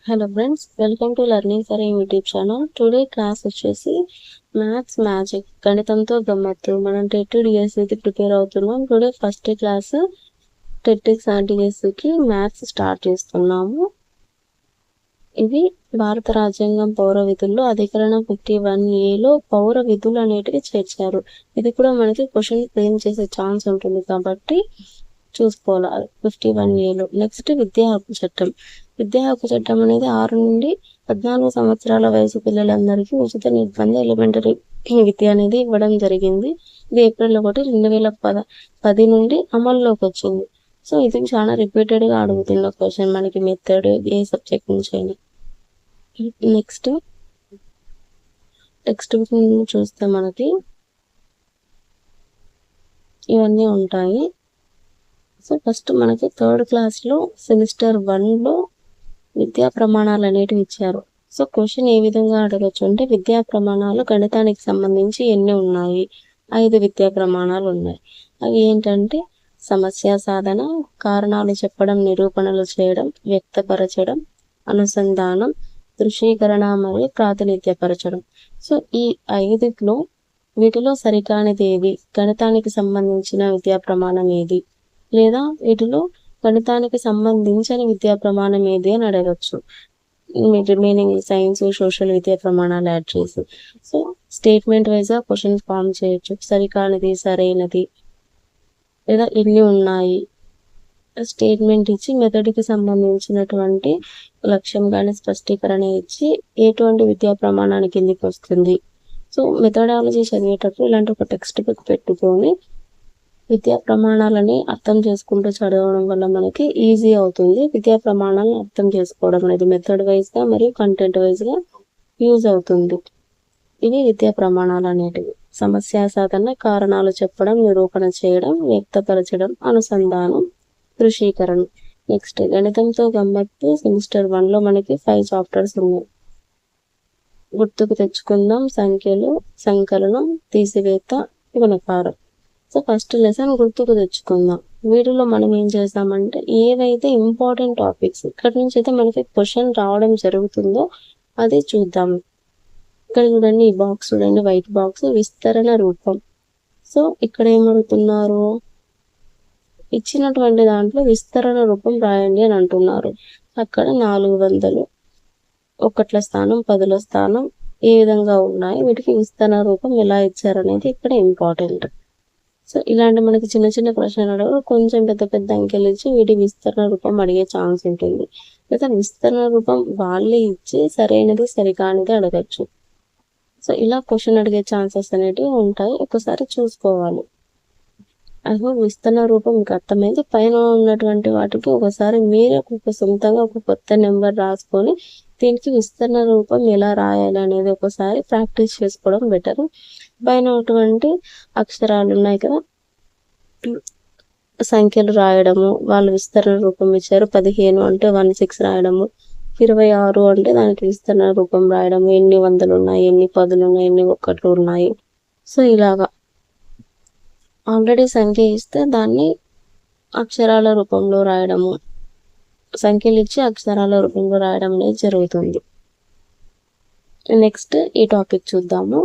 Hello friends, welcome to learning for YouTube channel. Today class వచ్చేసి maths magic, గణితంతో గమ్మత్తు. మనం TET డిఎస్సికి prepare అవుతున్నాం. టుడే ఫస్ట్ క్లాస్ టెట్ డిఎస్సికి మ్యాథ్స్ స్టార్ట్ చేస్తున్నాము. ఇది భారత రాజ్యాంగం పౌర విధుల్లో అధికరణం 51A పౌర విధులు అనేటివి చేర్చారు. ఇది కూడా మనకి క్వశ్చన్ ఫ్రేమ్ చేసే ఛాన్స్ ఉంటుంది కాబట్టి చూసుకోవాలి 51A. నెక్స్ట్ విద్యా హక్కు చట్టం. విద్యా హక్కు చట్టం అనేది 6 నుండి 14 సంవత్సరాల వయసు పిల్లలందరికీ ఉచిత నిర్బంధ ఎలిమెంటరీ విద్య అనేది ఇవ్వడం జరిగింది. ఇది ఏప్రిల్ 1, 2010 నుండి అమల్లోకి వచ్చింది. సో ఇది చాలా రిపీటెడ్గా అడుగుతున్న క్వశ్చన్ మనకి మెథడ్ ఏ సబ్జెక్ట్ నుంచి అయినా. నెక్స్ట్ టెక్స్ట్ బుక్ చూస్తే మనకి ఇవన్నీ ఉంటాయి. సో ఫస్ట్ మనకి 3rd క్లాస్లో సెమిస్టర్ 1లో విద్యా ప్రమాణాలు అనేటివి ఇచ్చారు. సో క్వశ్చన్ ఏ విధంగా అడగచ్చు అంటే, విద్యా ప్రమాణాలు గణితానికి సంబంధించి ఎన్ని ఉన్నాయి? 5 విద్యా ప్రమాణాలు ఉన్నాయి. అవి ఏంటంటే సమస్య సాధన, కారణాలు చెప్పడం, నిరూపణలు చేయడం, వ్యక్తపరచడం, అనుసంధానం, దృశ్యీకరణ మరియు ప్రాతినిధ్యపరచడం. సో ఈ 5లో వీటిలో సరికానిది ఏది? గణితానికి సంబంధించిన విద్యా ప్రమాణం ఏది? లేదా వీటిలో గణితానికి సంబంధించిన విద్యా ప్రమాణం ఏది అని అడగచ్చు. రిమైనింగ్ సైన్స్, సోషల్ విద్యా ప్రమాణాలు యాడ్ చేసి. సో స్టేట్మెంట్ వైజ్గా క్వశ్చన్ ఫామ్ చేయొచ్చు. సరికానిది, సరైనది, లేదా ఎన్ని ఉన్నాయి. స్టేట్మెంట్ ఇచ్చి మెథడ్కి సంబంధించినటువంటి లక్ష్యం కానీ స్పష్టీకరణ ఇచ్చి ఎటువంటి విద్యా ప్రమాణానికి కిందికి వస్తుంది. సో మెథడాలజీ చదివేటప్పుడు ఇలాంటి ఒక టెక్స్ట్ బుక్ పెట్టుకొని విద్యా ప్రమాణాలని అర్థం చేసుకుంటూ చదవడం వల్ల మనకి ఈజీ అవుతుంది. విద్యా ప్రమాణాలను అర్థం చేసుకోవడం అనేది మెథడ్ వైజ్గా మరియు కంటెంట్ వైజ్గా యూజ్ అవుతుంది. ఇవి విద్యా ప్రమాణాలు అనేటివి. సమస్య సాధన, కారణాలు చెప్పడం, నిరూపణ చేయడం, వ్యక్తపరచడం, అనుసంధానం, దృశ్యీకరణ. నెక్స్ట్ గణితంతో గమ్మత్తు. సెమిస్టర్ 1లో మనకి 5 చాప్టర్స్ ఉన్నాయి. గుర్తుకు తెచ్చుకుందాం, సంఖ్యలు, సంకలనం, తీసివేత, గుణకారం. సో ఫస్ట్ లెసన్ గుర్తుకు తెచ్చుకుందాం. వీడియోలో మనం ఏం చేస్తామంటే, ఏవైతే ఇంపార్టెంట్ టాపిక్స్ ఇక్కడ నుంచి అయితే మనకి క్వశ్చన్ రావడం జరుగుతుందో అది చూద్దాం. ఇక్కడ చూడండి, ఈ బాక్స్ చూడండి, వైట్ బాక్స్, విస్తరణ రూపం. సో ఇక్కడ ఏమడుగుతున్నారు, ఇచ్చినటువంటి దాంట్లో విస్తరణ రూపం రాయండి అని అంటున్నారు. అక్కడ 400 1ల స్థానం, 10ల స్థానం ఏ విధంగా ఉన్నాయి, వీటికి విస్తరణ రూపం ఎలా ఇచ్చారనేది ఇక్కడ ఇంపార్టెంట్. సో ఇలాంటి మనకి చిన్న చిన్న ప్రశ్నలు అడగ కొంచెం పెద్ద పెద్ద అంకెలు ఇచ్చి వీటి విస్తరణ రూపం అడిగే ఛాన్స్ ఉంటుంది. లేదా విస్తరణ రూపం వాళ్ళే ఇచ్చి సరైనది సరికానిది అడగచ్చు. సో ఇలా క్వశ్చన్ అడిగే ఛాన్సెస్ అనేటివి ఉంటాయి. ఒకసారి చూసుకోవాలి. అసలు విస్తరణ రూపం మీకు అర్థమైంది. పైన ఉన్నటువంటి వాటికి ఒకసారి మీరే ఒక సొంతంగా ఒక కొత్త నెంబర్ రాసుకొని దీనికి విస్తరణ రూపం ఎలా రాయాలి అనేది ఒకసారి ప్రాక్టీస్ చేసుకోవడం బెటర్. పైన ఉన్నటువంటి అక్షరాలు ఉన్నాయి కదా, సంఖ్యలు రాయడము, వాళ్ళు విస్తరణ రూపం ఇచ్చారు. 15 అంటే 16 రాయడము, 26 అంటే దానికి విస్తరణ రూపం రాయడము, ఎన్ని 100లు ఉన్నాయి, ఎన్ని 10లు ఉన్నాయి, ఎన్ని 1లు ఉన్నాయి. సో ఇలాగా ఆల్రెడీ సంఖ్య ఇస్తే దాన్ని అక్షరాల రూపంలో రాయడము, సంఖ్యలు ఇచ్చి అక్షరాల రూపంలో రాయడం అనేది జరుగుతుంది. నెక్స్ట్ ఈ టాపిక్ చూద్దాము.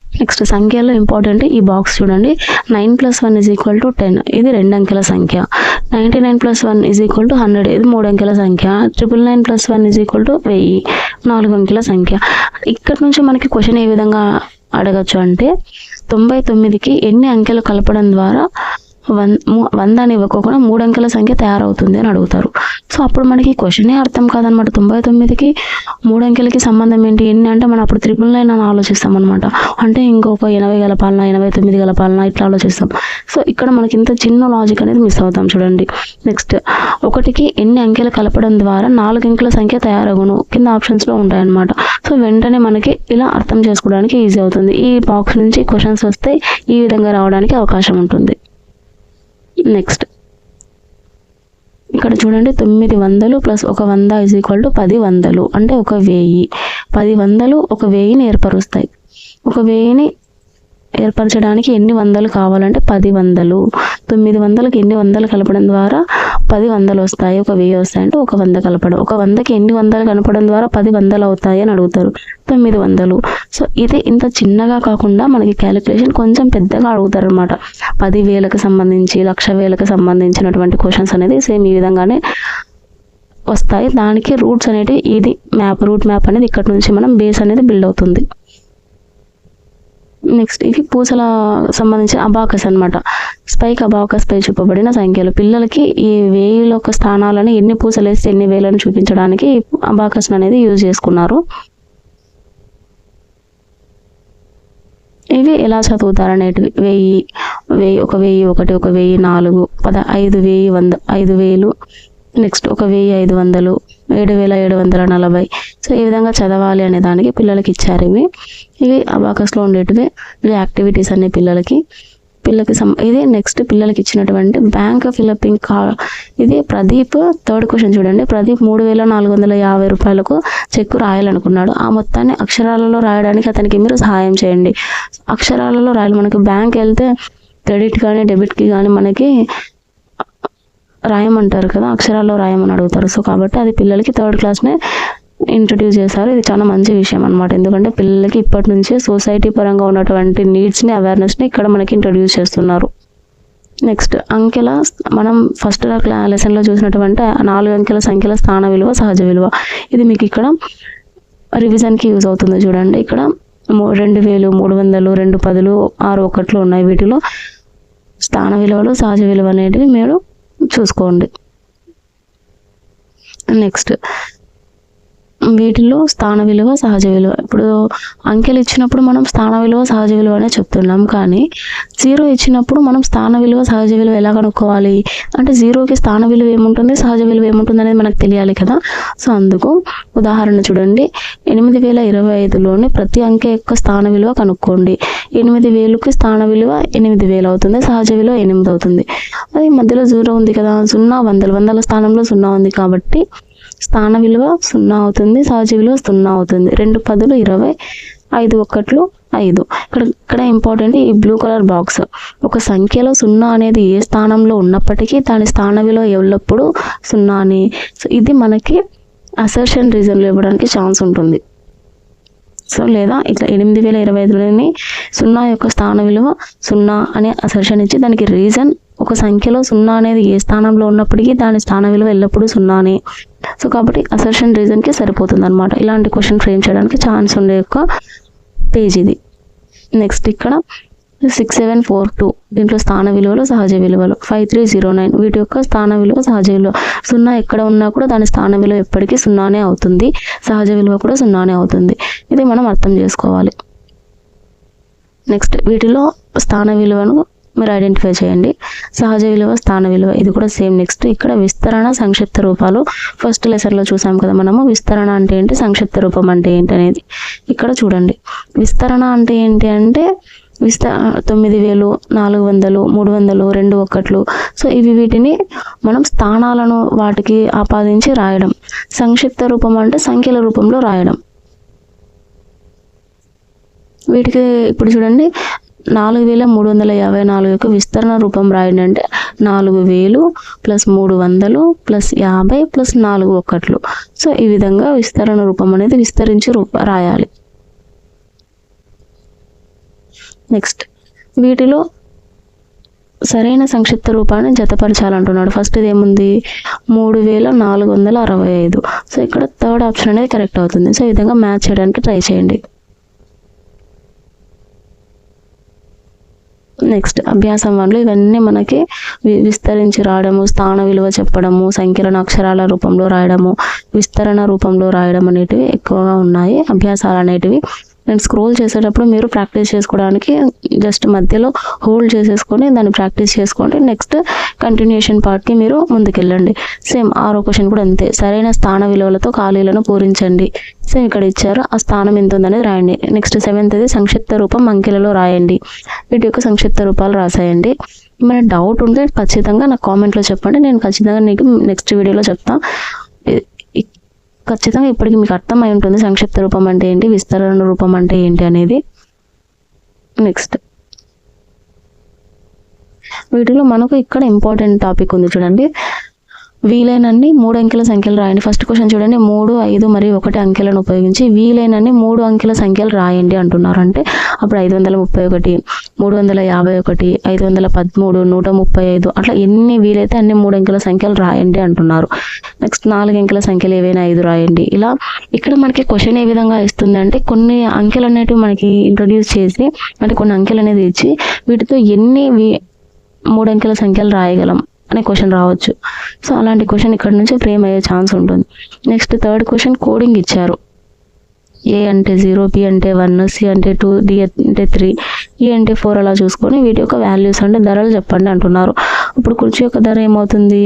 నెక్స్ట్ సంఖ్యలో ఇంపార్టెంట్ ఈ బాక్స్ చూడండి. 9 + 1 = 10. ఇది 2 అంకెల సంఖ్య. 99 + 1 = 100. ఇది 3 అంకెల సంఖ్య. 999 + 1 = 1000. 4 అంకెల సంఖ్య. ఇక్కడ నుంచి మనకి క్వశ్చన్ ఏ విధంగా అడగచ్చు అంటే, 99కి ఎన్ని అంకెలు కలపడం ద్వారా 100 అని ఇవ్వకుండా 3 అంకెల సంఖ్య తయారవుతుంది అని అడుగుతారు. సో అప్పుడు మనకి క్వశ్చనే అర్థం కాదనమాట. 99కి 3 అంకెలకి సంబంధం ఏంటి, ఎన్ని అంటే మనం అప్పుడు 999 అని ఆలోచిస్తాం అనమాట. అంటే ఇంకొక 80 కలపాలన్నా, 89 కలపాలన్నా, ఇట్లా ఆలోచిస్తాం. సో ఇక్కడ మనకి ఇంత చిన్న లాజిక్ అనేది మిస్ అవుతాం చూడండి. నెక్స్ట్ 1కి ఎన్ని అంకెలు కలపడం ద్వారా 4 అంకెల సంఖ్య తయారగును కింద ఆప్షన్స్లో ఉంటాయన్నమాట. సో వెంటనే మనకి ఇలా అర్థం చేసుకోవడానికి ఈజీ అవుతుంది. ఈ బాక్స్ నుంచి క్వశ్చన్స్ వస్తే ఈ విధంగా రావడానికి అవకాశం ఉంటుంది. నెక్స్ట్ ఇక్కడ చూడండి, 900 + 100 = 10 వందలు, అంటే 1000. 10 వందలు 1000ని ఏర్పరుస్తాయి. 1000ని ఏర్పరచడానికి ఎన్ని వందలు కావాలంటే 10 వందలు. 900కి ఎన్ని వందలు కలపడం ద్వారా 10 వందలు వస్తాయి, ఒక 1000 వస్తాయంటే ఒక 100 కలపడం. ఒక 100కి ఎన్ని వందలు కలపడం ద్వారా 10 వందలు అవుతాయి అని అడుగుతారు. 900. సో ఇది ఇంత చిన్నగా కాకుండా మనకి క్యాలిక్యులేషన్ కొంచెం పెద్దగా అడుగుతారు అనమాట. 10,000కి సంబంధించి 1,00,000కి సంబంధించినటువంటి క్వశ్చన్స్ అనేది సేమ్ ఈ విధంగానే వస్తాయి. దానికి రూట్స్ అనేవి ఇది రూట్ మ్యాప్ అనేది ఇక్కడ నుంచి మనం బేస్ అనేది బిల్డ్ అవుతుంది. నెక్స్ట్ ఇవి పూసల సంబంధించిన అబాకస్ అనమాట. స్పైక్ అబాకస్ పై చూపబడిన సంఖ్యలు. పిల్లలకి ఈ 1000 స్థానాలను ఎన్ని పూసలు వేస్తే ఎన్ని వేలను చూపించడానికి అబాకస్ అనేది యూజ్ చేసుకున్నారు. ఇవి ఎలా చదువుతారు అనేటివి 1000, 1,001, 1,004, 5,100, 5,000, నెక్స్ట్ 1,500, 7,740. సో ఈ విధంగా చదవాలి అనే దానికి పిల్లలకి ఇచ్చారు. ఇవి అబాకస్లో ఉండేటివి. ఇవి యాక్టివిటీస్ అనే పిల్లలకి ఇది నెక్స్ట్ పిల్లలకి ఇచ్చినటువంటి బ్యాంక్ ఫిలపింగ్ ఇది ప్రదీప్ 3rd క్వశ్చన్ చూడండి. ప్రదీప్ 3,450 రూపాయలకు చెక్కు రాయాలనుకున్నాడు. ఆ మొత్తాన్ని అక్షరాలలో రాయడానికి అతనికి మీరు సహాయం చేయండి. అక్షరాలలో రాయాలి. మనకి బ్యాంక్ వెళ్తే క్రెడిట్ కానీ డెబిట్కి కానీ మనకి రాయమంటారు కదా, అక్షరాల్లో రాయమని అడుగుతారు. సో కాబట్టి అది పిల్లలకి 3rd క్లాస్నే ఇంట్రడ్యూస్ చేశారు. ఇది చాలా మంచి విషయం అనమాట. ఎందుకంటే పిల్లలకి ఇప్పటి నుంచే సొసైటీ పరంగా ఉన్నటువంటి నీడ్స్ని అవేర్నెస్ని ఇక్కడ మనకి ఇంట్రడ్యూస్ చేస్తున్నారు. నెక్స్ట్ అంకెల మనం ఫస్ట్ లెసన్లో చూసినటువంటి 4 అంకెల సంఖ్యల స్థాన విలువ, సహజ విలువ. ఇది మీకు ఇక్కడ రివిజన్కి యూజ్ అవుతుంది. చూడండి ఇక్కడ 2,000, 300, 2 10, 6 1 ఉన్నాయి. వీటిలో స్థాన విలువలు, సహజ విలువ అనేటివి మీరు చూసుకోండి. నెక్స్ట్ వీటిలో స్థాన విలువ, సహజ విలువ. ఇప్పుడు అంకెలు ఇచ్చినప్పుడు మనం స్థాన విలువ, సహజ విలువ అనే చెప్తున్నాం. కానీ 0 ఇచ్చినప్పుడు మనం స్థాన విలువ, సహజ విలువ ఎలా కనుక్కోవాలి అంటే 0కి స్థాన విలువ ఏముంటుంది, సహజ విలువ ఏముంటుంది అనేది మనకు తెలియాలి కదా. సో అందుకు ఉదాహరణ చూడండి. 8,025లోని ప్రతి అంకె యొక్క స్థాన విలువ కనుక్కోండి. 8,000కి స్థాన విలువ 8,000 అవుతుంది, సహజ విలువ 8 అవుతుంది. అది మధ్యలో 0 ఉంది కదా, 0 వందల స్థానంలో 0 ఉంది కాబట్టి స్థాన విలువ 0 అవుతుంది, సహజ విలువ 0 అవుతుంది. 2 10, 20, 5 1, 5. ఇక్కడ ఇంపార్టెంట్ ఈ బ్లూ కలర్ బాక్స్. ఒక సంఖ్యలో 0 అనేది ఏ స్థానంలో ఉన్నప్పటికీ దాని స్థాన విలువ ఎల్లప్పుడూ 0 అని. సో ఇది మనకి అసర్షన్ రీజన్లో ఇవ్వడానికి ఛాన్స్ ఉంటుంది. సో లేదా ఇట్లా 8,025లోని 0 యొక్క స్థాన విలువ 0 అనే అసర్షన్ ఇచ్చి దానికి రీజన్ ఒక సంఖ్యలో 0 అనేది ఏ స్థానంలో ఉన్నప్పటికీ దాని స్థాన విలువ ఎల్లప్పుడూ 0 అని. సో కాబట్టి అసర్షన్ రీజన్కి సరిపోతుంది అనమాట. ఇలాంటి క్వశ్చన్ ఫ్రేమ్ చేయడానికి ఛాన్స్ ఉండే యొక్క పేజ్ ఇది. నెక్స్ట్ ఇక్కడ 6742 దీంట్లో స్థాన విలువలు, సహజ విలువలు. 5309 వీటి యొక్క స్థాన విలువ, సహజ విలువ. 0 ఎక్కడ ఉన్నా కూడా దాని స్థాన విలువ ఎప్పటికీ 0నే అవుతుంది, సహజ విలువ కూడా 0నే అవుతుంది. ఇది మనం అర్థం చేసుకోవాలి. నెక్స్ట్ వీటిలో స్థాన విలువను మీరు ఐడెంటిఫై చేయండి. సహజ విలువ, స్థాన విలువ ఇది కూడా సేమ్. నెక్స్ట్ ఇక్కడ విస్తరణ, సంక్షిప్త రూపాలు. ఫస్ట్ లెసన్లో చూసాం కదా మనము విస్తరణ అంటే ఏంటి, సంక్షిప్త రూపం అంటే ఏంటి అనేది. ఇక్కడ చూడండి. విస్తరణ అంటే ఏంటి అంటే 9,000, 400, 300, 2 1. సో వీటిని మనం స్థానాలను వాటికి ఆపాదించి రాయడం. సంక్షిప్త రూపం అంటే సంఖ్యల రూపంలో రాయడం. వీటికి ఇప్పుడు చూడండి 4,354 యొక్క విస్తరణ రూపం రాయండి అంటే 4,000 + 300 + 50 + 4 1. సో ఈ విధంగా విస్తరణ రూపం అనేది విస్తరించి రాయాలి. నెక్స్ట్ వీటిలో సరైన సంక్షిప్త రూపాన్ని జతపరచాలంటున్నాడు. ఫస్ట్ ఇది ఏముంది 3,465. సో ఇక్కడ 3rd ఆప్షన్ అనేది కరెక్ట్ అవుతుంది. సో ఈ విధంగా మ్యాచ్ చేయడానికి ట్రై చేయండి. నెక్స్ట్ అభ్యాసం 1లో ఇవన్నీ మనకి విస్తరించి రాయడము, స్థాన విలువ చెప్పడము, సంఖ్యలను అక్షరాల రూపంలో రాయడము, విస్తరణ రూపంలో రాయడం అనేటివి ఎక్కువగా ఉన్నాయి. అభ్యాసాలు అనేటివి నేను స్క్రోల్ చేసేటప్పుడు మీరు ప్రాక్టీస్ చేసుకోవడానికి జస్ట్ మధ్యలో హోల్డ్ చేసేసుకొని దాన్ని ప్రాక్టీస్ చేసుకోండి. నెక్స్ట్ కంటిన్యూషన్ పార్ట్కి మీరు ముందుకెళ్ళండి. సేమ్ 6వ క్వశ్చన్ కూడా అంతే. సరైన స్థాన విలువలతో ఖాళీలను పూరించండి. సేమ్ ఇక్కడ ఇచ్చారు, ఆ స్థానం ఎంత ఉందనేది రాయండి. నెక్స్ట్ 7th సంక్షిప్త రూపం అంకెలలో రాయండి. వీటి యొక్క సంక్షిప్త రూపాలు రాసేయండి. ఏమైనా డౌట్ ఉంటే ఖచ్చితంగా నాకు కామెంట్లో చెప్పండి. నేను ఖచ్చితంగా నీకు నెక్స్ట్ వీడియోలో చెప్తాను. ఖచ్చితంగా ఇప్పటికి మీకు అర్థమై ఉంటుంది సంక్షిప్త రూపం అంటే ఏంటి, విస్తరణ రూపం అంటే ఏంటి అనేది. నెక్స్ట్ వీటిలో మనకు ఇక్కడ ఇంపార్టెంట్ టాపిక్ ఉంది చూడండి. వీలైనన్ని 3 అంకెల సంఖ్యలు రాయండి. ఫస్ట్ క్వశ్చన్ చూడండి, 3, 5 మరియు 1 అంకెలను ఉపయోగించి వీలైనన్ని 3 అంకెల సంఖ్యలు రాయండి అంటున్నారు. అంటే అప్పుడు 531, 351, 513, 135 అట్లా ఎన్ని వీలైతే అన్ని 3 అంకెల సంఖ్యలు రాయండి అంటున్నారు. నెక్స్ట్ 4 అంకెల సంఖ్యలు ఏవైనా 5 రాయండి. ఇలా ఇక్కడ మనకి క్వశ్చన్ ఏ విధంగా ఇస్తుంది అంటే కొన్ని అంకెలు అనేటివి మనకి ఇంట్రొడ్యూస్ చేసి, అంటే కొన్ని అంకెలు అనేది ఇచ్చి వీటితో ఎన్ని 3 అంకెల సంఖ్యలు రాయగలం అనే క్వశ్చన్ రావచ్చు. సో అలాంటి క్వశ్చన్ ఇక్కడ నుంచి ఫ్రేమ్ అయ్యే ఛాన్స్ ఉంటుంది. నెక్స్ట్ థర్డ్ క్వశ్చన్ కోడింగ్ ఇచ్చారు. ఏ అంటే 0, బి అంటే 1, సి అంటే 2, డి అంటే 3, ఈ అంటే 4 అలా చూసుకొని వీటి యొక్క వాల్యూస్ అంటే ధరలు చెప్పండి అంటున్నారు. ఇప్పుడు కుర్చీ యొక్క ధర ఏమవుతుంది,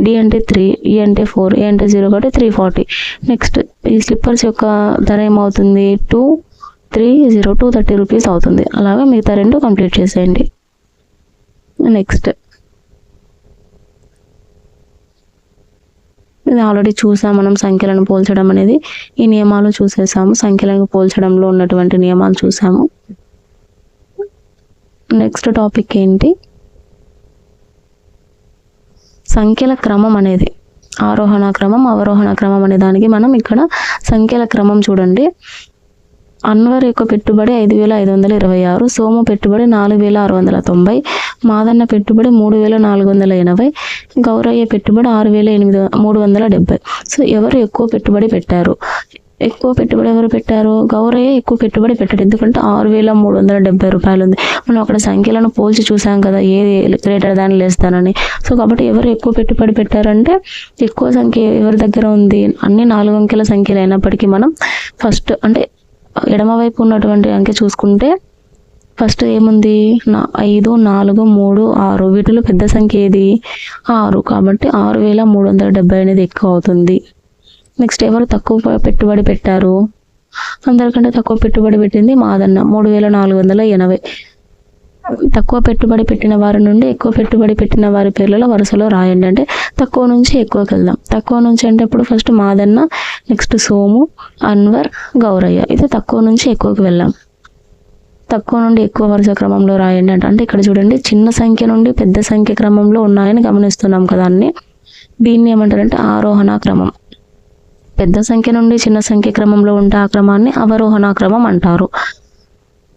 డి అంటే 3, ఈ అంటే 4, ఏ అంటే 0 కాబట్టి 340. నెక్స్ట్ ఈ స్లిప్పర్స్ యొక్క ధర ఏమవుతుంది 230 రూపీస్ అవుతుంది. అలాగే మిగతా రెండు కంప్లీట్ చేసేయండి. నెక్స్ట్ ఇది ఆల్రెడీ చూసాం మనం, సంఖ్యలను పోల్చడం అనేది. ఈ నియమాలు చూసేసాము, సంఖ్యలను పోల్చడంలో ఉన్నటువంటి నియమాలు చూసాము. నెక్స్ట్ టాపిక్ ఏంటి, సంఖ్యల క్రమం అనేది. ఆరోహణ క్రమం, అవరోహణ క్రమం అనే దానికి మనం ఇక్కడ సంఖ్యల క్రమం చూడండి. అన్వర్ యొక్క పెట్టుబడి 5,526, సోము పెట్టుబడి 4,690, మాదన్న పెట్టుబడి 3,480, గౌరయ్య పెట్టుబడి 6,370. సో ఎవరు ఎక్కువ పెట్టుబడి పెట్టారు? ఎక్కువ పెట్టుబడి ఎవరు పెట్టారు? గౌరయ్య ఎక్కువ పెట్టుబడి పెట్టాడు. ఎందుకంటే 6,370 రూపాయలు ఉంది. మనం అక్కడ సంఖ్యలను పోల్చి చూసాం కదా, ఏది గ్రేటర్ దాన్ లెస్ దాన్ అని. సో కాబట్టి ఎవరు ఎక్కువ పెట్టుబడి పెట్టారంటే ఎక్కువ సంఖ్య ఎవరి దగ్గర ఉంది? అన్ని 4 అంకెల సంఖ్యలు అయినప్పటికీ మనం ఫస్ట్ అంటే ఎడమవైపు ఉన్నటువంటి అంకె చూసుకుంటే ఫస్ట్ ఏముంది 5, 4, 3, 6. వీటిలో పెద్ద సంఖ్య ఏది 6. కాబట్టి 6,370 అనేది ఎక్కువ అవుతుంది. నెక్స్ట్ ఎవరు తక్కువ పెట్టుబడి పెట్టారు? అందరికంటే తక్కువ పెట్టుబడి పెట్టింది మాదన్న 3,480. తక్కువ పెట్టుబడి పెట్టిన వారి నుండి ఎక్కువ పెట్టుబడి పెట్టిన వారి పేర్లలో వరుసలో రాయండి. అంటే తక్కువ నుంచి ఎక్కువకి వెళ్దాం. తక్కువ నుంచి అంటే ఇప్పుడు ఫస్ట్ మాదన్న, నెక్స్ట్ సోము, అన్వర్, గౌరయ్య. ఇది తక్కువ నుంచి ఎక్కువకి వెళ్ళాం. తక్కువ నుండి ఎక్కువ వరుస క్రమంలో రాయండి అంటే ఇక్కడ చూడండి, చిన్న సంఖ్య నుండి పెద్ద సంఖ్య క్రమంలో ఉన్నాయని గమనిస్తున్నాం కదా అన్ని. దీన్ని ఏమంటారంటే ఆరోహణ క్రమం. పెద్ద సంఖ్య నుండి చిన్న సంఖ్య క్రమంలో ఉంటే ఆ క్రమాన్ని అవరోహణ క్రమం అంటారు.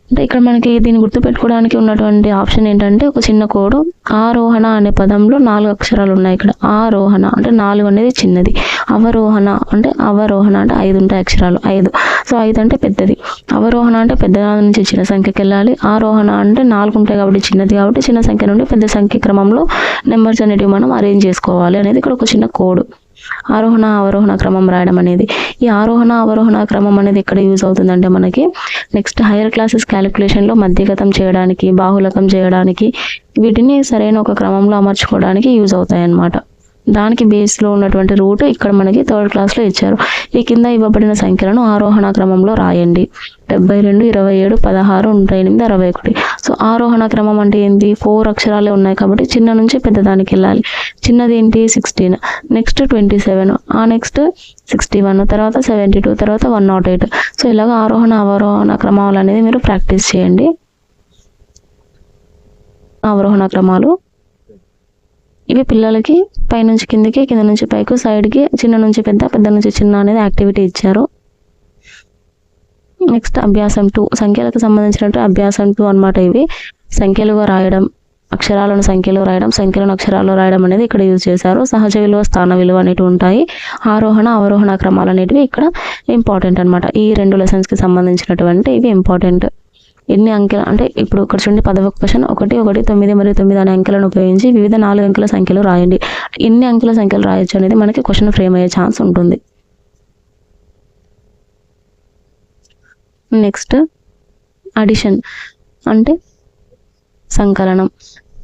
అంటే ఇక్కడ మనకి దీన్ని గుర్తుపెట్టుకోవడానికి ఉన్నటువంటి ఆప్షన్ ఏంటంటే ఒక చిన్న కోడ్. ఆరోహణ అనే పదంలో 4 అక్షరాలు ఉన్నాయి. ఇక్కడ ఆరోహణ అంటే 4 అనేది చిన్నది, అవరోహణ అంటే 5 ఉంటాయి అక్షరాలు 5. సో 5 అంటే పెద్దది, అవరోహణ అంటే పెద్ద నుంచి చిన్న సంఖ్యకి వెళ్ళాలి, ఆరోహణ అంటే 4 ఉంటాయి కాబట్టి చిన్నది, కాబట్టి చిన్న సంఖ్య నుండి పెద్ద సంఖ్య క్రమంలో నెంబర్స్ అనేటివి మనం అరేంజ్ చేసుకోవాలి అనేది ఇక్కడ ఒక చిన్న కోడ్. ఆరోహణ అవరోహణ క్రమం రాయడం అనేది. ఈ ఆరోహణ అవరోహణ క్రమం అనేది ఎక్కడ యూజ్ అవుతుందంటే మనకి నెక్స్ట్ హైయర్ క్లాసెస్ క్యాలిక్యులేషన్లో మధ్యగతం చేయడానికి, బాహుళకం చేయడానికి, వీటిని సరైన ఒక క్రమంలో అమర్చుకోవడానికి యూజ్ అవుతాయి అన్నమాట. దానికి బేస్లో ఉన్నటువంటి రూట్ ఇక్కడ మనకి 3rd క్లాస్లో ఇచ్చారు. ఈ కింద ఇవ్వబడిన సంఖ్యలను ఆరోహణ క్రమంలో రాయండి. 72, 27, 16, 108, 61. సో ఆరోహణ క్రమం అంటే ఏంటి? 4 అక్షరాలే ఉన్నాయి కాబట్టి చిన్న నుంచి పెద్దదానికి వెళ్ళాలి. చిన్నది ఏంటి 16, నెక్స్ట్ 27, ఆ నెక్స్ట్ 61, తర్వాత 72, తర్వాత 108. సో ఇలాగ ఆరోహణ అవరోహణ క్రమాలు అనేది మీరు ప్రాక్టీస్ చేయండి. అవరోహణ క్రమాలు ఇవి పిల్లలకి పైనుంచి కిందికి, కింద నుంచి పైకి, సైడ్కి, చిన్న నుంచి పెద్ద, పెద్ద నుంచి చిన్న అనేది యాక్టివిటీ ఇచ్చారు. నెక్స్ట్ అభ్యాసం 2, సంఖ్యలకు సంబంధించినట్టు అభ్యాసం 2 అన్నమాట. ఇవి సంఖ్యలుగా రాయడం, అక్షరాలను సంఖ్యలో రాయడం, సంఖ్యలను అక్షరాల్లో రాయడం అనేది ఇక్కడ యూజ్ చేశారు. సహజ విలువ, స్థాన విలువ అనేటివి ఉంటాయి. ఆరోహణ అవరోహణ క్రమాలు అనేటివి ఇక్కడ ఇంపార్టెంట్ అనమాట. ఈ 2 లెసన్స్కి సంబంధించినటువంటి ఇవి ఇంపార్టెంట్. ఎన్ని అంకెలు అంటే ఇప్పుడు ఇక్కడ చూడండి 10వ క్వశ్చన్ 1, 1, 9 మరియు 9 అనే అంకెలను ఉపయోగించి వివిధ 4 అంకెల సంఖ్యలు రాయండి. ఎన్ని అంకెల సంఖ్యలు రాయొచ్చు అనేది మనకి క్వశ్చన్ ఫ్రేమ్ అయ్యే ఛాన్స్ ఉంటుంది. నెక్స్ట్ అడిషన్ అంటే సంకలనం.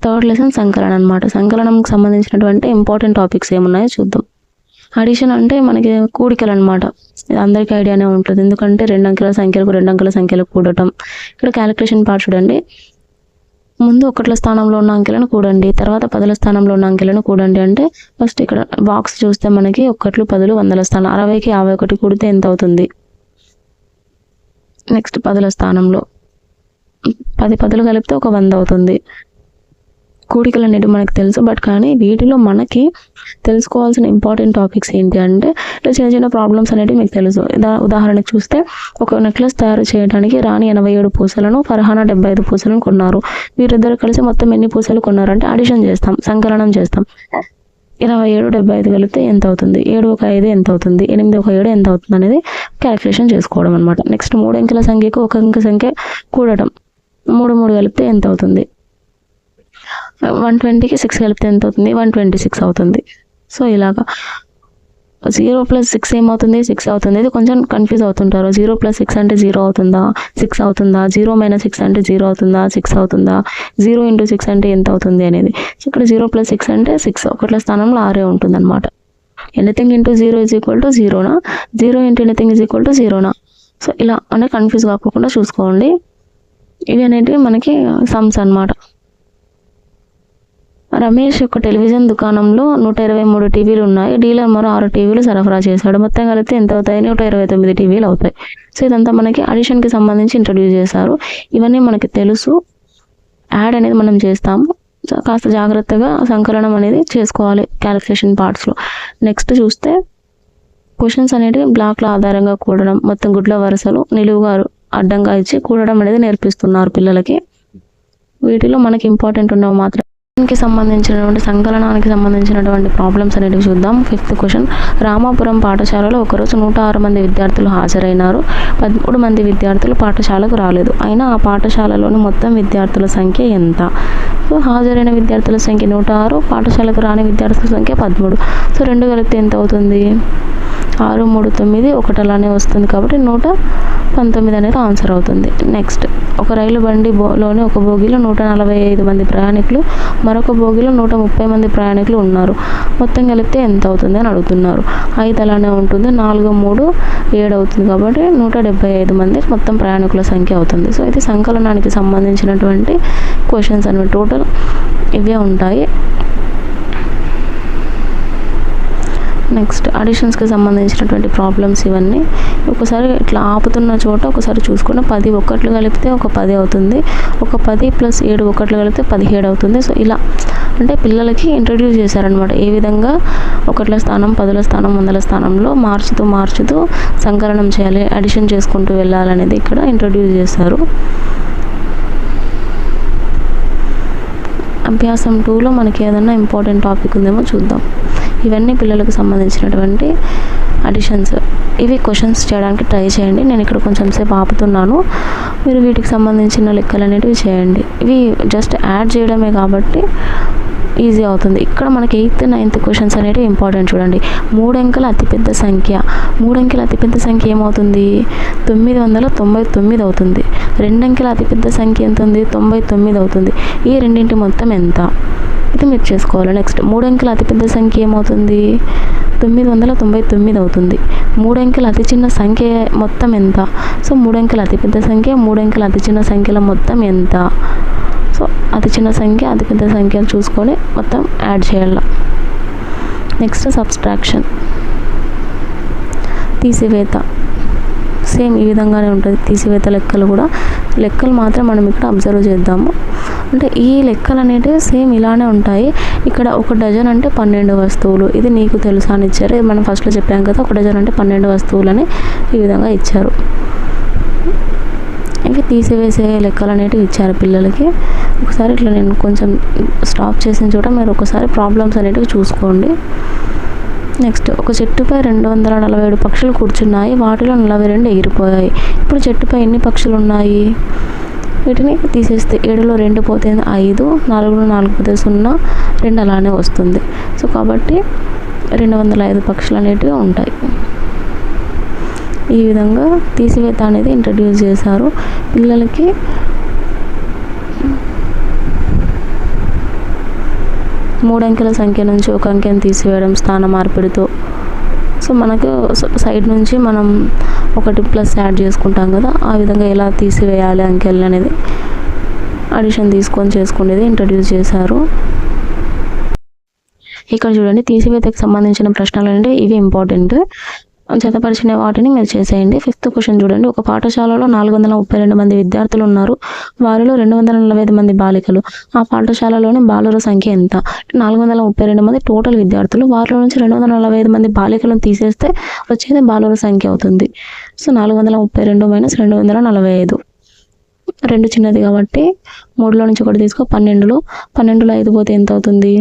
3rd లెసన్ సంకలనం అనమాట. సంకలనంకి సంబంధించినటువంటి ఇంపార్టెంట్ టాపిక్స్ ఏమున్నాయో చూద్దాం. అడిషన్ అంటే మనకి కూడికలు అనమాట. ఇది అందరికీ ఐడియానే ఉంటుంది, ఎందుకంటే 2 అంకెల సంఖ్యలకు 2 అంకెల సంఖ్యలకు కూడటం. ఇక్కడ క్యాలిక్యులేషన్ పార్ట్ చూడండి. ముందు 1ల స్థానంలో ఉన్న అంకెలను కూడండి, తర్వాత 10ల స్థానంలో ఉన్న అంకెలను కూడండి. అంటే ఫస్ట్ ఇక్కడ బాక్స్ చూస్తే మనకి 1లు 10లు 100ల స్థానం, 60కి 51 కూడితే ఎంత అవుతుంది? నెక్స్ట్ 10ల స్థానంలో 10 10లు కలిపితే ఒక 100 అవుతుంది. కూడికలు అనేవి మనకు తెలుసు. బట్ కానీ వీటిలో మనకి తెలుసుకోవాల్సిన ఇంపార్టెంట్ టాపిక్స్ ఏంటి అంటే ఇట్లా చిన్న చిన్న ప్రాబ్లమ్స్ అనేవి మీకు తెలుసు. ఉదాహరణకు చూస్తే ఒక నెక్లెస్ తయారు చేయడానికి రాణి 87 పూసలను, ఫర్హానా 75 పూసలను కొన్నారు. వీరిద్దరు కలిసి మొత్తం ఎన్ని పూసలు కొన్నారంటే అడిషన్ చేస్తాం, సంకలనం చేస్తాం. 27 75 కలిపితే ఎంత అవుతుంది, 7 1 5 ఎంత అవుతుంది, 8 1 7 ఎంత అవుతుంది అనేది క్యాలిక్యులేషన్ చేసుకోవడం అనమాట. నెక్స్ట్ 3 అంకెల సంఖ్యకు ఒక అంక సంఖ్య కూడటం, 3 3 కలిపితే ఎంత అవుతుంది, 120కి 6 కలిపితే ఎంత అవుతుంది, 126 అవుతుంది. సో ఇలాగా 0 + 6 ఏమవుతుంది, 6 అవుతుంది. ఇది కొంచెం కన్ఫ్యూజ్ అవుతుంటారు. 0 + 6 అంటే 0 అవుతుందా, 6 అవుతుందా, 0 - 6 అంటే 0 అవుతుందా, 6 అవుతుందా, 0 × 6 అంటే ఎంత అవుతుంది అనేది. ఇక్కడ 0 + 6 అంటే 6, ఒకట్ల స్థానంలో 6 ఉంటుంది అనమాట. Anything × 0 = 0నా, 0 × anything = 0నా. సో ఇలా అంటే కన్ఫ్యూజ్ కాకుండా చూసుకోండి. ఇవి అనేటివి మనకి సమ్స్ అనమాట. రమేష్ యొక్క టెలివిజన్ దుకాణంలో 123 టీవీలు ఉన్నాయి. డీలర్ మరో 6 టీవీలు సరఫరా చేశాడు. మొత్తం కలిపితే ఎంత అవుతాయి, 129 టీవీలు అవుతాయి. సో ఇదంతా మనకి అడిషన్కి సంబంధించి ఇంట్రడ్యూస్ చేశారు. ఇవన్నీ మనకి తెలుసు. యాడ్ అనేది మనం చేస్తాము. కాస్త జాగ్రత్తగా సంకలనం అనేది చేసుకోవాలి క్యాలిక్యులేషన్ పార్ట్స్లో. నెక్స్ట్ చూస్తే క్వశ్చన్స్ అనేటివి బ్లాక్ల ఆధారంగా కూడడం, మొత్తం గుడ్ల వరుసలు నిలువుగా అడ్డంగా ఇచ్చి కూడడం అనేది నేర్పిస్తున్నారు పిల్లలకి. వీటిలో మనకి ఇంపార్టెంట్ ఉన్నవి మాత్రం సంబంధించినటువంటి సంకలనానికి సంబంధించినటువంటి ప్రాబ్లమ్స్ అనేవి చూద్దాం. 5th క్వశ్చన్, రామాపురం పాఠశాలలో ఒకరోజు 106 మంది విద్యార్థులు హాజరైనారు. 13 మంది విద్యార్థులు పాఠశాలకు రాలేదు. అయినా ఆ పాఠశాలలోని మొత్తం విద్యార్థుల సంఖ్య ఎంత? సో హాజరైన విద్యార్థుల సంఖ్య 106, పాఠశాలకు రాని విద్యార్థుల సంఖ్య 13. సో 2 కలిపితే ఎంత అవుతుంది, 6 3 9, ఒకటి అలానే వస్తుంది కాబట్టి 119 అనేది ఆన్సర్ అవుతుంది. నెక్స్ట్, ఒక రైలు బండిలోని ఒక బోగిలో 145 మంది ప్రయాణికులు, మరొక బోగిలో 130 మంది ప్రయాణికులు ఉన్నారు. మొత్తం కలిపితే ఎంత అవుతుంది అని అడుగుతున్నారు. 5 అలానే ఉంటుంది, 4 3 7 అవుతుంది కాబట్టి 175 మంది మొత్తం ప్రయాణికుల సంఖ్య అవుతుంది. సో ఇది సంకలనానికి సంబంధించినటువంటి క్వశ్చన్స్ అనేవి టోటల్ ఇవే ఉంటాయి. నెక్స్ట్ అడిషన్స్కి సంబంధించినటువంటి ప్రాబ్లమ్స్ ఇవన్నీ. ఒకసారి ఇట్లా ఆపుతున్న చోట ఒకసారి చూసుకుంటే 10 ఒకట్లు కలిపితే ఒక 10 అవుతుంది, ఒక 10 + 7 ఒకట్లు కలిపితే 17 అవుతుంది. సో ఇలా అంటే పిల్లలకి ఇంట్రడ్యూస్ చేశారనమాట. ఏ విధంగా ఒకట్ల స్థానం, 10ల స్థానం, 100ల స్థానంలో మార్చుతూ సంకలనం చేయాలి, అడిషన్ చేసుకుంటూ వెళ్ళాలనేది ఇక్కడ ఇంట్రడ్యూస్ చేశారు. అభ్యాసం 2లో మనకి ఏదైనా ఇంపార్టెంట్ టాపిక్ ఉందేమో చూద్దాం. ఇవన్నీ పిల్లలకు సంబంధించినటువంటి అడిషన్స్. ఇవి క్వశ్చన్స్ చేయడానికి ట్రై చేయండి. నేను ఇక్కడ కొంచెం సేపు ఆపుతున్నాను, మీరు వీటికి సంబంధించిన లెక్కలు అనేటివి చేయండి. ఇవి జస్ట్ యాడ్ చేయడమే కాబట్టి ఈజీ అవుతుంది. ఇక్కడ మనకి 8th 9th క్వశ్చన్స్ అనేవి ఇంపార్టెంట్. చూడండి, 3 అంకెల అతిపెద్ద సంఖ్య, 3 అంకెల అతిపెద్ద సంఖ్య ఏమవుతుంది, 999 అవుతుంది. 2 అంకెల అతిపెద్ద సంఖ్య ఎంత ఉంది, 99 అవుతుంది. ఈ రెండింటి మొత్తం ఎంత, ఇది మీరు చేసుకోవాలి. నెక్స్ట్, 3 అంకెల అతిపెద్ద సంఖ్య ఏమవుతుంది, 999 అవుతుంది. 3 అంకెల అతి చిన్న సంఖ్య మొత్తం ఎంత, సో 3 అంకెల అతిపెద్ద సంఖ్య, 3 అంకెల అతి చిన్న సంఖ్యల మొత్తం ఎంత. సో అతి చిన్న సంఖ్య, అతి పెద్ద సంఖ్యలు చూసుకొని మొత్తం యాడ్ చేయాలి. Next, subtraction, తీసివేత. సేమ్ ఈ విధంగానే ఉంటుంది తీసివేత లెక్కలు కూడా. లెక్కలు మాత్రం మనం ఇక్కడ అబ్జర్వ్ చేద్దాము. అంటే ఈ లెక్కలు అనేవి సేమ్ ఇలానే ఉంటాయి. ఇక్కడ 1 డజన్ అంటే 12 వస్తువులు, ఇది నీకు తెలుసా అని ఇచ్చారు. ఇది మనం ఫస్ట్లో చెప్పాం కదా, 1 డజన్ అంటే 12 వస్తువులని ఈ విధంగా ఇచ్చారు. ఇవి తీసివేసే లెక్కలు అనేటివి ఇచ్చారు పిల్లలకి. ఒకసారి ఇట్లా నేను కొంచెం స్టాప్ చేసిన చోట మీరు ఒకసారి ప్రాబ్లమ్స్ అనేటివి చూసుకోండి. నెక్స్ట్, ఒక చెట్టుపై 247 పక్షులు కూర్చున్నాయి, వాటిలో 42 ఎగిరిపోయాయి. ఇప్పుడు చెట్టుపై ఎన్ని పక్షులు ఉన్నాయి, వీటిని తీసేస్తే 7లో 2 పోతే 5, 4లో 4 పోతే 0, 2 అలానే వస్తుంది. సో కాబట్టి 205 పక్షులు అనేటివి ఉంటాయి. ఈ విధంగా తీసివేత అనేది ఇంట్రడ్యూస్ చేశారు పిల్లలకి. మూడు అంకెల సంఖ్య నుంచి ఒక అంకెను తీసివేయడం స్థాన మార్పిడితో. సో మనకు సైడ్ నుంచి మనం 1 ప్లస్ యాడ్ చేసుకుంటాం కదా, ఆ విధంగా ఎలా తీసివేయాలి అంకెలు అనేది అడిషన్ తీసుకొని చేసుకునేది ఇంట్రడ్యూస్ చేశారు. ఇక్కడ చూడండి, తీసివేతకు సంబంధించిన ప్రశ్నలు అంటే ఇవి ఇంపార్టెంట్. జతపరిచిన వాటిని మీరు చేసేయండి. 5th క్వశ్చన్ చూడండి. ఒక పాఠశాలలో 432 మంది విద్యార్థులు ఉన్నారు. వారిలో 245 మంది బాలికలు. ఆ పాఠశాలలోని బాలుర సంఖ్య ఎంత? 432 మంది టోటల్ విద్యార్థులు. వారిలో నుంచి 245 మంది బాలికలను తీసేస్తే వచ్చేది బాలుర సంఖ్య అవుతుంది. So 432 minus 245. 2 చిన్నది కాబట్టి 3లో నుంచి 1 తీసుకో. 12లో 5 పోతే ఎంత అవుతుంది?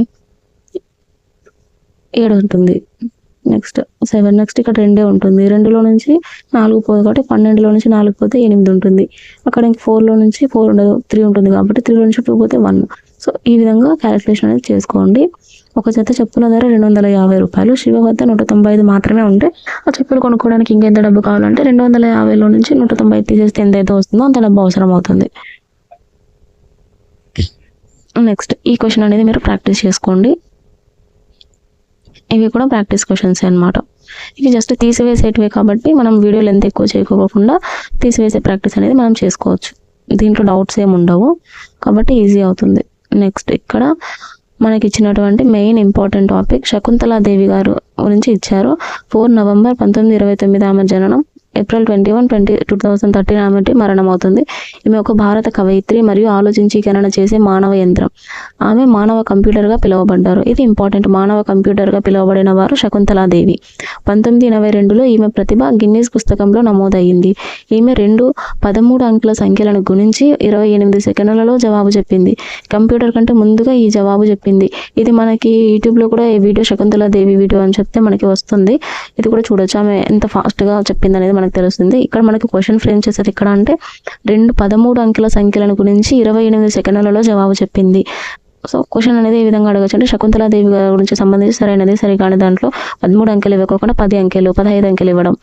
7 ఉంటుంది. నెక్స్ట్ 7. నెక్స్ట్ ఇక్కడ 2 ఉంటుంది. 2లో నుంచి 4 పోదు కాబట్టి 12లో నుంచి 4 పోతే 8 ఉంటుంది. అక్కడ ఇంక 4లో నుంచి 4 ఉండదు, 3 ఉంటుంది కాబట్టి 3లో నుంచి 2 పోతే 1. సో ఈ విధంగా క్యాలిక్యులేషన్ అనేది చేసుకోండి. ఒక జత చెప్పుల ధర 250 రూపాయలు. శివ వద్ద 195 మాత్రమే ఉంటే ఆ చెప్పులు కొనుక్కోవడానికి ఇంకెంత డబ్బు కావాలంటే 250లో నుంచి 190 తీసేస్తే ఎంతైతే వస్తుందో అంత డబ్బు అవసరం అవుతుంది. నెక్స్ట్ ఈ క్వశ్చన్ అనేది మీరు ప్రాక్టీస్ చేసుకోండి. ఇవి కూడా ప్రాక్టీస్ క్వశ్చన్స్ అన్నమాట. ఇవి జస్ట్ తీసివేసేటివే కాబట్టి మనం వీడియో లెంత్ ఎక్కువ చేయకోకుండా తీసివేసే ప్రాక్టీస్ అనేది మనం చేసుకోవచ్చు. దీంట్లో డౌట్స్ ఏమి ఉండవు కాబట్టి ఈజీ అవుతుంది. నెక్స్ట్ ఇక్కడ మనకి ఇచ్చినటువంటి మెయిన్ ఇంపార్టెంట్ టాపిక్ శకుంతలాదేవి గారు గురించి ఇచ్చారు. 4 నవంబర్ 1929 ఆమె జననం. ఏప్రిల్ 21, 2013 ఆమెకి మరణం అవుతుంది. ఈమె ఒక భారత కవయిత్రి మరియు ఆలోచించీకరణ చేసే మానవ యంత్రం. ఆమె మానవ కంప్యూటర్గా పిలువబడ్డారు. ఇది ఇంపార్టెంట్. మానవ కంప్యూటర్గా పిలువబడిన వారు శకుంతలాదేవి. 1982లో ఈమె ప్రతిభ గిన్నీస్ పుస్తకంలో నమోదయ్యింది. ఈమె 13 అంకెల సంఖ్యలను గుణించి 28 సెకండ్లలో జవాబు చెప్పింది. కంప్యూటర్ కంటే ముందుగా ఈ జవాబు చెప్పింది. ఇది మనకి యూట్యూబ్లో కూడా ఈ వీడియో శకుంతలాదేవి వీడియో అని చెప్తే మనకి వస్తుంది. ఇది కూడా చూడొచ్చు. ఆమె ఎంత ఫాస్ట్గా చెప్పింది అనేది మనకు తెలుస్తుంది. ఇక్కడ మనకి క్వశ్చన్ ఫ్రేమ్ చేసేది ఎక్కడ అంటే 13 అంకెల సంఖ్యలను గురించి 28 సెకండ్లలో జవాబు చెప్పింది. సో క్వశ్చన్ అనేది ఈ విధంగా అడగచ్చు. అంటే శకుంతలాదేవి గురించి సంబంధించి సరైనది సరికాని దాంట్లో 13 అంకెలు ఇవ్వకుండా 10 అంకెలు 15 అంకెలు ఇవ్వడం.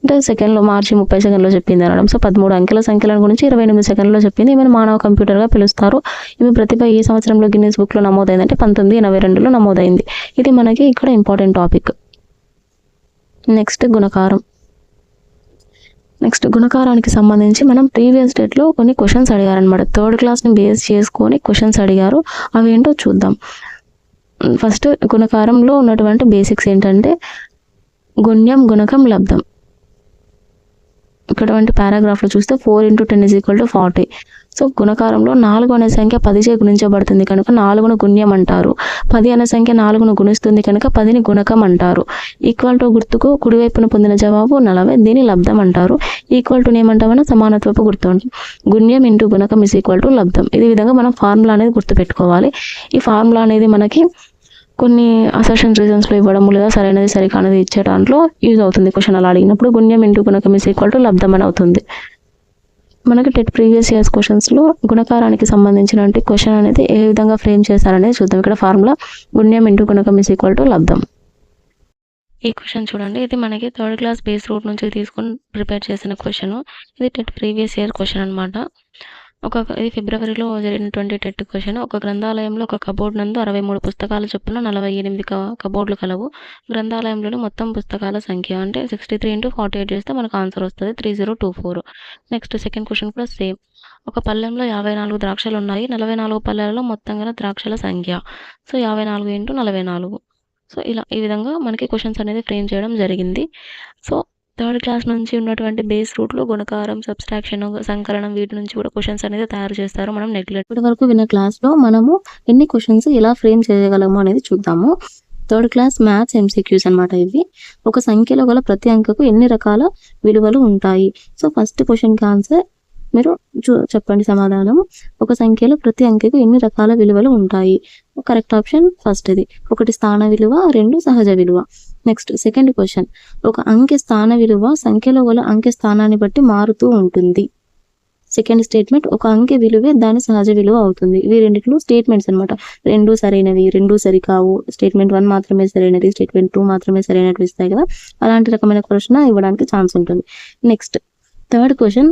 అంటే మార్చి 30 సెకండ్లో చెప్పింది అనడం. సో 13 అంకెల సంఖ్యలను గురించి 28 సెకండ్లో చెప్పింది. ఈమెను మానవ కంప్యూటర్గా పిలుస్తారు. ఈమె ప్రతిభ ఈ సంవత్సరంలో గిన్నీస్ బుక్లో నమోదైందంటే 1982లో నమోదైంది. ఇది మనకి ఇక్కడ ఇంపార్టెంట్ టాపిక్. నెక్స్ట్ గుణకారం. నెక్స్ట్ గుణకారానికి సంబంధించి మనం ప్రీవియస్ డేట్లో కొన్ని క్వశ్చన్స్ అడిగారనమాట. 3rd క్లాస్ని బేస్ చేసుకొని క్వశ్చన్స్ అడిగారు. అవి ఏంటో చూద్దాం. ఫస్ట్ గుణకారంలో ఉన్నటువంటి బేసిక్స్ ఏంటంటే గుణ్యం, గుణకం, లబ్ధం. ఇక్కడటువంటి పారాగ్రాఫ్లో చూస్తే 4 × 10 = 40. సో గుణకారంలో 4 అనే సంఖ్య 10చే గుణించబడుతుంది కనుక 4ను గుణ్యం అంటారు. 10 అనే సంఖ్య 4ను గుణిస్తుంది కనుక 10ని గుణకం అంటారు. ఈక్వల్ టు గుర్తుకు కుడివైపున పొందిన జవాబు 40. దీన్ని లబ్ధం అంటారు. ఈక్వల్ టు ఏమంటామన్నా సమానత్వపు గుర్తు ఉంటుంది. గుణ్యం ఇంటూ గుణకం = లబ్ధం. ఇది విధంగా మనం ఫార్ములా అనేది గుర్తుపెట్టుకోవాలి. ఈ ఫార్ములా అనేది మనకి కొన్ని అసర్షన్ రీజన్స్లో ఇవ్వడం లేదా సరైనది సరికానది ఇచ్చే దాంట్లో యూజ్ అవుతుంది. క్వశ్చన్ అలా అడిగినప్పుడు గుణ్యం ఇంటూ గుణకం = లబ్ధం అని అవుతుంది. మనకి టెట్ ప్రీవియస్ ఇయర్స్ క్వశ్చన్స్లో గుణకారానికి సంబంధించిన క్వశ్చన్ అనేది ఏ విధంగా ఫ్రేమ్ చేశారనేది చూద్దాం. ఇక్కడ ఫార్ములా గుణ్యం ఇంటూ గుణకం = లబ్ధం. ఈ క్వశ్చన్ చూడండి. ఇది మనకి 3rd క్లాస్ బేస్ రూట్ నుంచి తీసుకొని ప్రిపేర్ చేసిన క్వశ్చన్. ఇది టెట్ ప్రీవియస్ ఇయర్ క్వశ్చన్ అనమాట. ఇది ఫిబ్రవరిలో జరిగినటువంటి టెట్ క్వశ్చన్. ఒక గ్రంథాలయంలో ఒక కబోర్డ్ నందు 63 పుస్తకాల చొప్పున 48 కబోర్డులు కలవు. గ్రంథాలయంలోని మొత్తం పుస్తకాల సంఖ్య అంటే 63 × 48 చేస్తే మనకు ఆన్సర్ వస్తుంది 3024. నెక్స్ట్ సెకండ్ క్వశ్చన్ కూడా సేమ్. ఒక పళ్ళెంలో 54 ద్రాక్షలు ఉన్నాయి. 44 పళ్ళెలలో మొత్తం గల ద్రాక్షల సంఖ్య. సో 54 × 44. సో ఈ విధంగా మనకి క్వశ్చన్స్ అనేది ఫ్రేమ్ చేయడం జరిగింది. సో 3rd క్లాస్ నుంచి ఉన్నటువంటి బేస్ రూట్లో గుణకారం, సబ్స్ట్రాక్షన్, సంకలనం వీటి నుంచి కూడా క్వశ్చన్స్ అనేది తయారు చేస్తారు. మనం ఇప్పటి వరకు విన్న క్లాస్లో మనము ఎన్ని క్వశ్చన్స్ ఎలా ఫ్రేమ్ చేయగలము అనేది చూద్దాము. 3rd క్లాస్ మ్యాథ్స్ MCQs అనమాట. ఇవి ఒక సంఖ్యలో గల ప్రతి అంకెకు ఎన్ని రకాల విలువలు ఉంటాయి. సో ఫస్ట్ క్వశ్చన్కి ఆన్సర్ మీరు చెప్పండి సమాధానం. ఒక సంఖ్యలో ప్రతి అంకెకు ఎన్ని రకాల విలువలు ఉంటాయి. కరెక్ట్ ఆప్షన్ ఫస్ట్ ఇది. 1 స్థాన విలువ, 2 సహజ విలువ. Next second question. ఒక అంకె స్థాన విలువ సంఖ్యలో గల అంకె స్థానాన్ని బట్టి మారుతూ ఉంటుంది. Second statement. ఒక అంకె విలువే దాని సహజ విలువ అవుతుంది. ఇవి రెండిట్లో స్టేట్మెంట్స్ అనమాట. 2 సరైనవి, 2 సరికావు. స్టేట్మెంట్ 1 మాత్రమే సరైనది, స్టేట్మెంట్ 2 మాత్రమే సరైనట్టు ఇస్తాయి కదా. అలాంటి రకమైన ప్రశ్న ఇవ్వడానికి ఛాన్స్ ఉంటుంది. Next third question.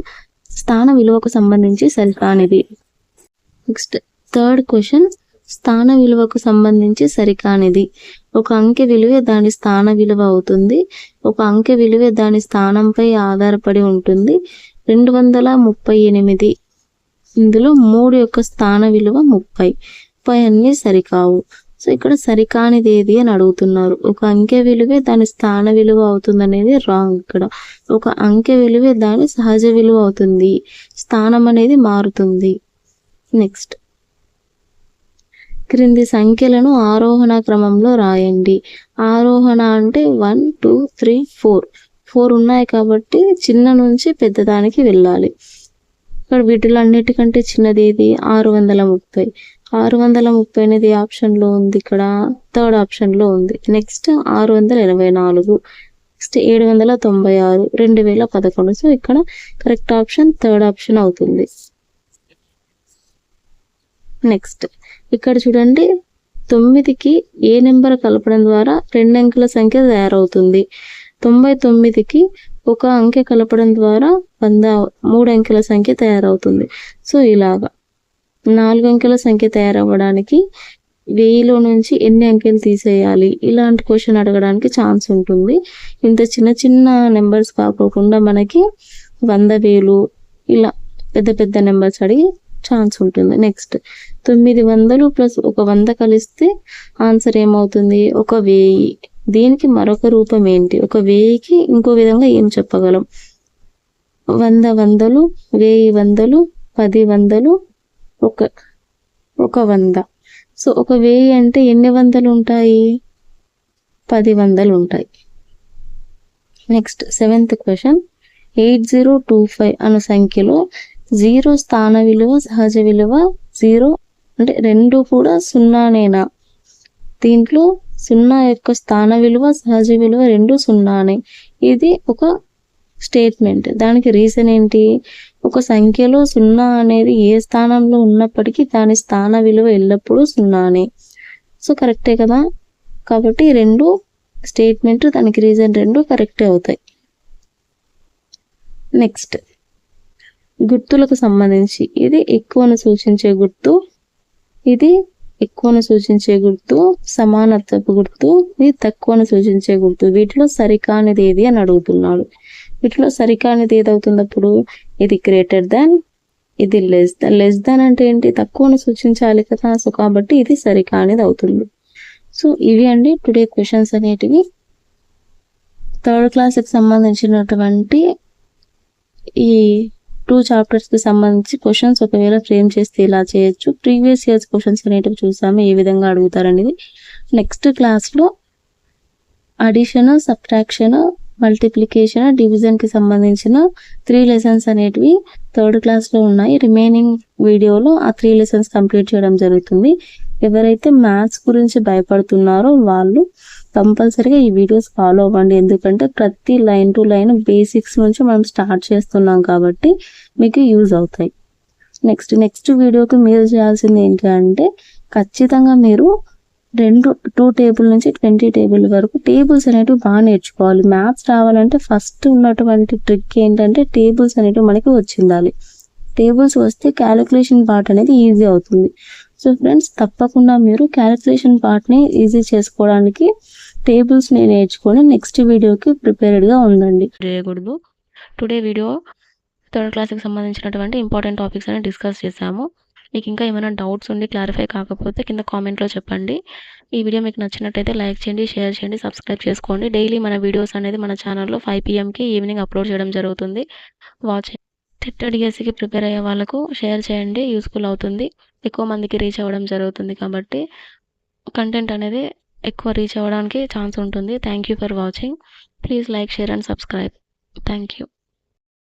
స్థాన విలువకు సంబంధించి సరికానిది. Next third question. స్థాన విలువకు సంబంధించి సరికానిది. ఒక అంకె విలువే దాని స్థాన విలువ అవుతుంది. ఒక అంకె విలువే దాని స్థానంపై ఆధారపడి ఉంటుంది. 238. ఇందులో 3 యొక్క స్థాన విలువ 30. అన్నీ సరికావు. సో ఇక్కడ సరికానిది ఏది అని అడుగుతున్నారు. ఒక అంకె విలువే దాని స్థాన విలువ అవుతుంది అనేది రాంగ్. ఇక్కడ ఒక అంకె విలువే దాని సహజ విలువ అవుతుంది, స్థానం అనేది మారుతుంది. నెక్స్ట్, క్రింది సంఖ్యలను ఆరోహణ క్రమంలో రాయండి. ఆరోహణ అంటే 1 2 3 4 ఉన్నాయి కాబట్టి చిన్న నుంచి పెద్దదానికి వెళ్ళాలి. ఇక్కడ వీటిలో అన్నిటికంటే చిన్నది ఏది? 630. 630 అనేది ఆప్షన్లో ఉంది, ఇక్కడ థర్డ్ ఆప్షన్లో ఉంది. Next 684, next 796, 2011. సో ఇక్కడ కరెక్ట్ ఆప్షన్ థర్డ్ ఆప్షన్ అవుతుంది. నెక్స్ట్, ఇక్కడ చూడండి, 9కి ఏ నెంబర్ కలపడం ద్వారా 2 అంకెల సంఖ్య తయారవుతుంది. 99కి ఒక అంకె కలపడం ద్వారా 3 అంకెల సంఖ్య తయారవుతుంది. సో ఇలాగా 4 అంకెల సంఖ్య తయారవ్వడానికి 1000లో నుంచి ఎన్ని అంకెలు తీసేయాలి, ఇలాంటి క్వశ్చన్ అడగడానికి ఛాన్స్ ఉంటుంది. ఇంత చిన్న చిన్న నెంబర్స్ కాకోకుండా మనకి 100, 1000 ఇలా పెద్ద పెద్ద నెంబర్స్ అడిగి ఛాన్స్ ఉంటుంది. నెక్స్ట్, 900 ప్లస్ ఒక 100 కలిస్తే ఆన్సర్ ఏమవుతుంది? 1000. దీనికి మరొక రూపం ఏంటి? 1000కి ఇంకో విధంగా ఏం చెప్పగలం? 100 వందలు, 1000 వందలు, 10 వందలు, ఒక 100. సో 1000 అంటే ఎన్ని వందలు ఉంటాయి? 10 వందలు ఉంటాయి. నెక్స్ట్, 7th క్వశ్చన్, 8025 అను సంఖ్యలో 0 స్థాన విలువ సహజ విలువ 0 అంటే 2 కూడా సున్నానేనా? దీంట్లో 0 యొక్క స్థాన విలువ సహజ విలువ 2 సున్నానే. ఇది ఒక స్టేట్మెంట్. దానికి రీజన్ ఏంటి? ఒక సంఖ్యలో 0 అనేది ఏ స్థానంలో ఉన్నప్పటికీ దాని స్థాన విలువ ఎల్లప్పుడూ సున్నానే. సో కరెక్టే కదా. కాబట్టి 2 స్టేట్మెంట్, దానికి రీజన్ 2 కరెక్టే అవుతాయి. నెక్స్ట్, గుర్తులకు సంబంధించి ఇది ఎక్కువను సూచించే గుర్తు, ఇది ఎక్కువను సూచించే గుర్తు, సమానత్వపు గుర్తు, ఇది తక్కువను సూచించే గుర్తు. వీటిలో సరికానిది ఏది అని అడుగుతున్నాడు. వీటిలో సరికానిది ఏది అవుతుంది అప్పుడు? ఇది గ్రేటర్ దాన్, ఇది లెస్ దాన్. లెస్ దాన్ అంటే ఏంటి? తక్కువను సూచించాలి కదా. సో కాబట్టి ఇది సరికానిది అవుతుంది. సో ఇవి అండి టుడే క్వశ్చన్స్ అనేటివి. 3rd క్లాస్కి సంబంధించినటువంటి ఈ 2 చాప్టర్స్కి సంబంధించి క్వశ్చన్స్ ఒకవేళ ఫ్రేమ్ చేస్తే ఇలా చేయొచ్చు. ప్రీవియస్ ఇయర్స్ క్వశ్చన్స్ అనేటివి చూసాము, ఏ విధంగా అడుగుతారనేది. నెక్స్ట్ క్లాస్లో అడిషన్, సబ్ట్రాక్షన్, మల్టిప్లికేషన్, డివిజన్కి సంబంధించిన 3 లెసన్స్ అనేటివి 3rd క్లాస్లో ఉన్నాయి. రిమైనింగ్ వీడియోలో ఆ 3 లెసన్స్ కంప్లీట్ చేయడం జరుగుతుంది. ఎవరైతే మ్యాథ్స్ గురించి భయపడుతున్నారో వాళ్ళు కంపల్సరీగా ఈ వీడియోస్ ఫాలో అవ్వండి. ఎందుకంటే ప్రతి లైన్ టు లైన్ బేసిక్స్ నుంచి మనం స్టార్ట్ చేస్తున్నాం కాబట్టి మీకు యూజ్ అవుతాయి. నెక్స్ట్ వీడియోకి మీరు చేయాల్సింది ఏంటి అంటే, ఖచ్చితంగా మీరు 2 టేబుల్ నుంచి 20 టేబుల్ వరకు టేబుల్స్ అనేటివి బాగా నేర్చుకోవాలి. మ్యాథ్స్ రావాలంటే ఫస్ట్ ఉన్నటువంటి ట్రిక్ ఏంటంటే టేబుల్స్ అనేటివి మనకి వచ్చిండాలి. టేబుల్స్ వస్తే క్యాలిక్యులేషన్ పార్ట్ అనేది ఈజీ అవుతుంది. సో ఫ్రెండ్స్, తప్పకుండా మీరు క్యాలిక్యులేషన్ పార్ట్ని ఈజీ చేసుకోవడానికి టేబుల్స్ని నేర్చుకొని నెక్స్ట్ వీడియోకి ప్రిపేర్డ్గా ఉండండి. చేయకూడదు. టుడే వీడియో 3rd క్లాస్కి సంబంధించినటువంటి ఇంపార్టెంట్ టాపిక్స్ అని డిస్కస్ చేశాము. మీకు ఇంకా ఏమైనా డౌట్స్ ఉండి క్లారిఫై కాకపోతే కింద కామెంట్లో చెప్పండి. ఈ వీడియో మీకు నచ్చినట్టయితే లైక్ చేయండి, షేర్ చేయండి, సబ్స్క్రైబ్ చేసుకోండి. డైలీ మన వీడియోస్ అనేది మన ఛానల్లో 5 PMకి ఈవినింగ్ అప్లోడ్ చేయడం జరుగుతుంది. వాచ్ డిఎస్సికి ప్రిపేర్ అయ్యే వాళ్ళకు షేర్ చేయండి, యూస్ఫుల్ అవుతుంది. ఎక్కువ మందికి రీచ్ అవ్వడం జరుగుతుంది కాబట్టి కంటెంట్ అనేది ఎక్కువ రీచ్ అవ్వడానికి ఛాన్స్ ఉంటుంది. Thank you for watching. Please like, share and subscribe. Thank you.